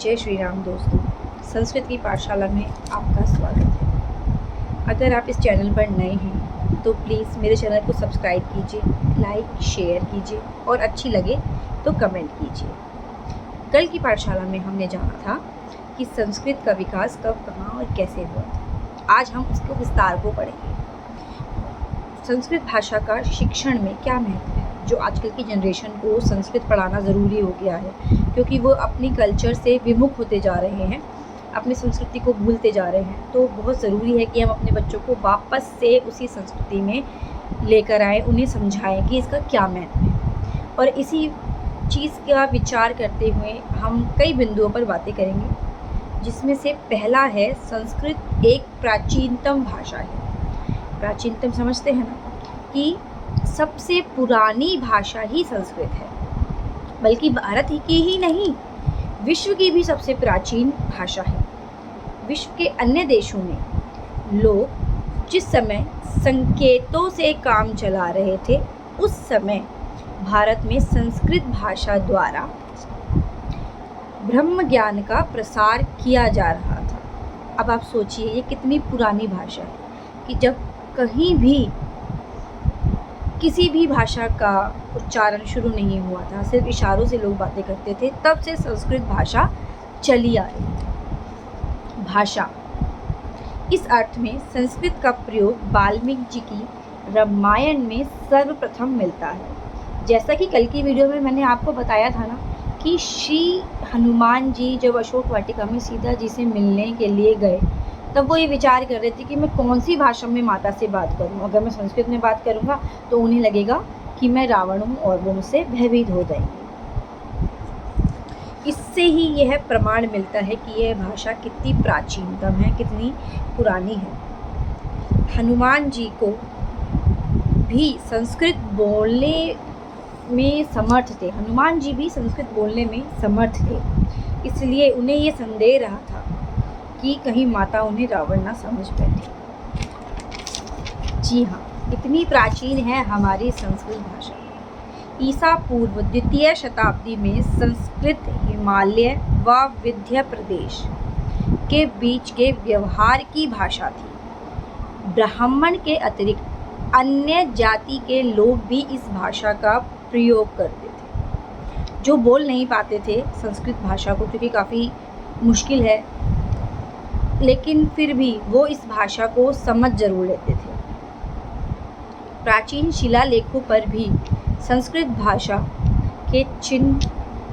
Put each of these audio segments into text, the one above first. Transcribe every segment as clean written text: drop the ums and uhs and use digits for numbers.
जय श्री राम दोस्तों, संस्कृत की पाठशाला में आपका स्वागत है। अगर आप इस चैनल पर नए हैं तो प्लीज़ मेरे चैनल को सब्सक्राइब कीजिए, लाइक शेयर कीजिए और अच्छी लगे तो कमेंट कीजिए। कल की पाठशाला में हमने जाना था कि संस्कृत का विकास कब, कहाँ और कैसे हुआ था। आज हम उसको विस्तार को पढ़ेंगे। संस्कृत भाषा का शिक्षण में क्या महत्व है, जो आजकल की जनरेशन को संस्कृत पढ़ाना ज़रूरी हो गया है, क्योंकि वो अपनी कल्चर से विमुख होते जा रहे हैं, अपनी संस्कृति को भूलते जा रहे हैं। तो बहुत ज़रूरी है कि हम अपने बच्चों को वापस से उसी संस्कृति में लेकर आएँ, उन्हें समझाएं कि इसका क्या महत्व है। और इसी चीज़ का विचार करते हुए हम कई बिंदुओं पर बातें करेंगे, जिसमें से पहला है संस्कृत एक प्राचीनतम भाषा है। प्राचीनतम समझते हैं ना, कि सबसे पुरानी भाषा ही संस्कृत है, बल्कि भारत की ही नहीं, विश्व की भी सबसे प्राचीन भाषा है। विश्व के अन्य देशों में लोग जिस समय संकेतों से काम चला रहे थे, उस समय भारत में संस्कृत भाषा द्वारा ब्रह्म ज्ञान का प्रसार किया जा रहा था। अब आप सोचिए, ये कितनी पुरानी भाषा है कि जब कहीं भी किसी भी भाषा का उच्चारण शुरू नहीं हुआ था, सिर्फ इशारों से लोग बातें करते थे, तब से संस्कृत भाषा चली आ रही है। भाषा इस अर्थ में संस्कृत का प्रयोग वाल्मीकि जी की रामायण में सर्वप्रथम मिलता है। जैसा कि कल की वीडियो में मैंने आपको बताया था ना, कि श्री हनुमान जी जब अशोक वाटिका में सीता जी से मिलने के लिए गए, तब वो ये विचार कर रहे थे कि मैं कौन सी भाषा में माता से बात करूं। अगर मैं संस्कृत में बात करूंगा तो उन्हें लगेगा कि मैं रावण हूं और वो मुझसे भयभीत हो जाएंगे। इससे ही यह प्रमाण मिलता है कि यह भाषा कितनी प्राचीनतम है, कितनी पुरानी है। हनुमान जी को भी संस्कृत बोलने में समर्थ थे, हनुमान जी भी संस्कृत बोलने में समर्थ थे, इसलिए उन्हें ये संदेह रहा था कि कहीं माता उन्हें रावण ना समझ बैठे। जी हाँ, इतनी प्राचीन है हमारी संस्कृत भाषा। ईसा पूर्व द्वितीय शताब्दी में संस्कृत हिमालय व विंध्य प्रदेश के बीच के व्यवहार की भाषा थी। ब्राह्मण के अतिरिक्त अन्य जाति के लोग भी इस भाषा का प्रयोग करते थे, जो बोल नहीं पाते थे संस्कृत भाषा को, क्योंकि काफ़ी मुश्किल है, लेकिन फिर भी वो इस भाषा को समझ जरूर लेते थे। प्राचीन शिलालेखों पर भी संस्कृत भाषा के चिन्ह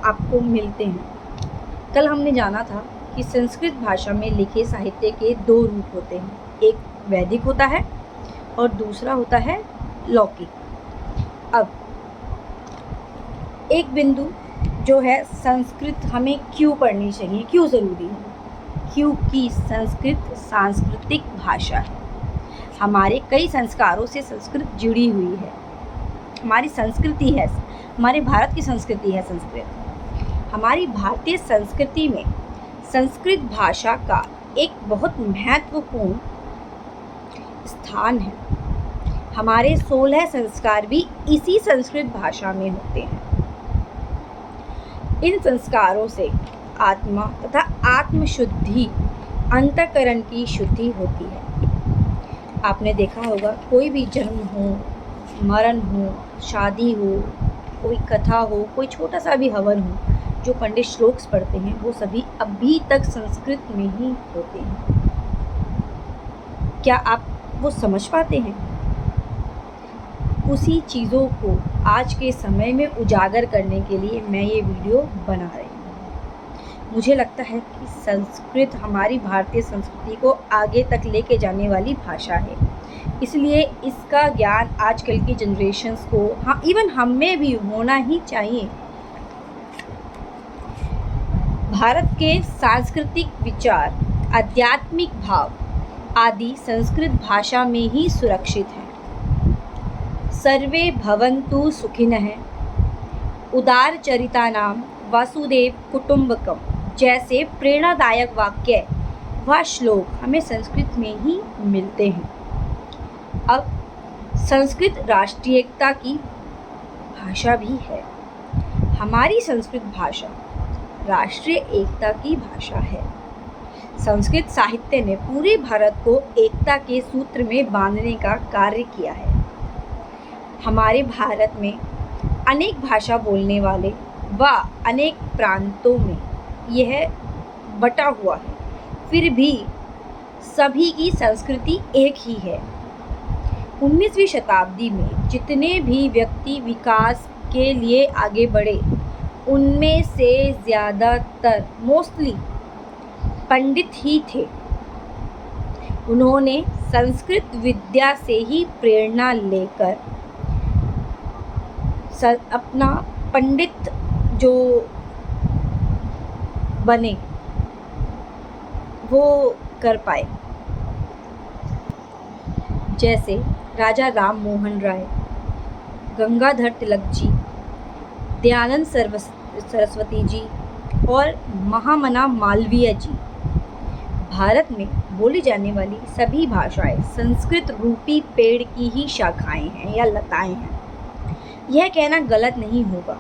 आपको मिलते हैं। कल हमने जाना था कि संस्कृत भाषा में लिखे साहित्य के दो रूप होते हैं, एक वैदिक होता है और दूसरा होता है लौकिक। अब एक बिंदु जो है, संस्कृत हमें क्यों पढ़नी चाहिए, क्यों ज़रूरी है? क्योंकि संस्कृत सांस्कृतिक भाषा है। हमारे कई संस्कारों से संस्कृत जुड़ी हुई है, हमारी संस्कृति है, हमारे भारत की संस्कृति है संस्कृत। हमारी भारतीय संस्कृति में संस्कृत भाषा का एक बहुत महत्वपूर्ण स्थान है। हमारे 16 संस्कार भी इसी संस्कृत भाषा में होते हैं। इन संस्कारों से आत्मा तथा आत्मशुद्धि, अंतःकरण की शुद्धि होती है। आपने देखा होगा, कोई भी जन्म हो, मरण हो, शादी हो, कोई कथा हो, कोई छोटा सा भी हवन हो, जो पंडित श्लोक्स पढ़ते हैं, वो सभी अभी तक संस्कृत में ही होते हैं। क्या आप वो समझ पाते हैं? उसी चीज़ों को आज के समय में उजागर करने के लिए मैं ये वीडियो बना रही हूँ। मुझे लगता है कि संस्कृत हमारी भारतीय संस्कृति को आगे तक लेके जाने वाली भाषा है, इसलिए इसका ज्ञान आजकल की जनरेशन्स को, हाँ, इवन हमें भी होना ही चाहिए। भारत के सांस्कृतिक विचार, आध्यात्मिक भाव आदि संस्कृत भाषा में ही सुरक्षित हैं। सर्वे भवन्तु सुखिनः, उदारचरितानां वासुदेव कुटुंबकम जैसे प्रेरणादायक वाक्य व श्लोक हमें संस्कृत में ही मिलते हैं। अब संस्कृत राष्ट्रीयता की भाषा भी है। हमारी संस्कृत भाषा राष्ट्रीय एकता की भाषा है। संस्कृत साहित्य ने पूरे भारत को एकता के सूत्र में बांधने का कार्य किया है। हमारे भारत में अनेक भाषा बोलने वाले व अनेक प्रांतों में यह बटा हुआ है, फिर भी सभी की संस्कृति एक ही है। 19वीं शताब्दी में जितने भी व्यक्ति विकास के लिए आगे बढ़े, उनमें से ज़्यादातर मोस्टली पंडित ही थे। उन्होंने संस्कृत विद्या से ही प्रेरणा लेकर अपना पंडित जो बने वो कर पाए। जैसे राजा राम मोहन राय, गंगाधर तिलक जी, दयानंद सरस्वती जी और महामना मालवीय जी। भारत में बोली जाने वाली सभी भाषाएं संस्कृत रूपी पेड़ की ही शाखाएं हैं या लताएं हैं, यह कहना गलत नहीं होगा।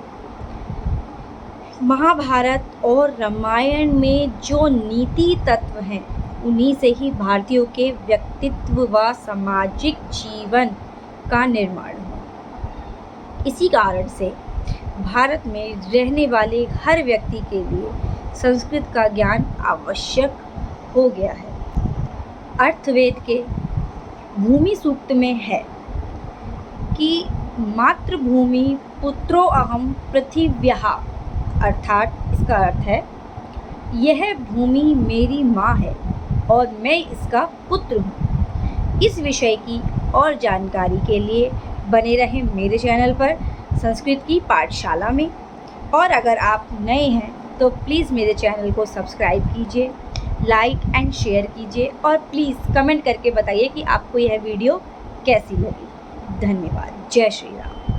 महाभारत और रामायण में जो नीति तत्व हैं, उन्हीं से ही भारतीयों के व्यक्तित्व व सामाजिक जीवन का निर्माण हुआ। इसी कारण से भारत में रहने वाले हर व्यक्ति के लिए संस्कृत का ज्ञान आवश्यक हो गया है। अर्थवेद के भूमि सूक्त में है कि मातृभूमि पुत्रो अहम पृथिव्याः, अर्थात इसका अर्थ है यह भूमि मेरी माँ है और मैं इसका पुत्र हूँ। इस विषय की और जानकारी के लिए बने रहें मेरे चैनल पर संस्कृत की पाठशाला में। और अगर आप नए हैं तो प्लीज़ मेरे चैनल को सब्सक्राइब कीजिए, लाइक एंड शेयर कीजिए और प्लीज़ कमेंट करके बताइए कि आपको यह वीडियो कैसी लगी। धन्यवाद। जय श्री राम।